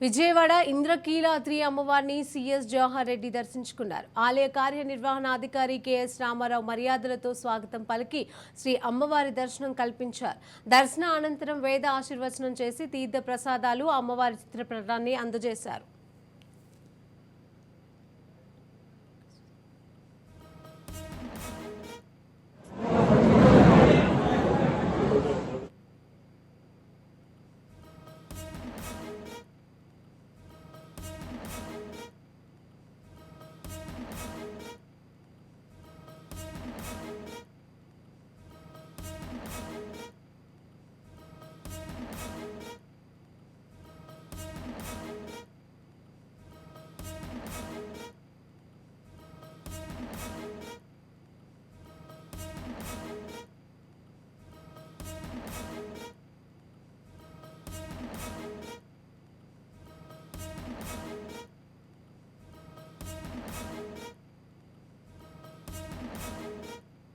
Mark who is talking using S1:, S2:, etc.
S1: విజయవాడ ఇంద్రకీలాద్రి అమ్మవారిని సీఎస్ జవహర్ రెడ్డి దర్శించుకున్నారు. ఆలయ కార్యనిర్వహణాధికారి కెఎస్ రామారావు మర్యాదలతో స్వాగతం పలికి శ్రీ అమ్మవారి దర్శనం కల్పించారు. దర్శన అనంతరం వేద ఆశీర్వచనం చేసి తీర్థ ప్రసాదాలు అమ్మవారి చిత్రపటాన్ని అందజేశారు.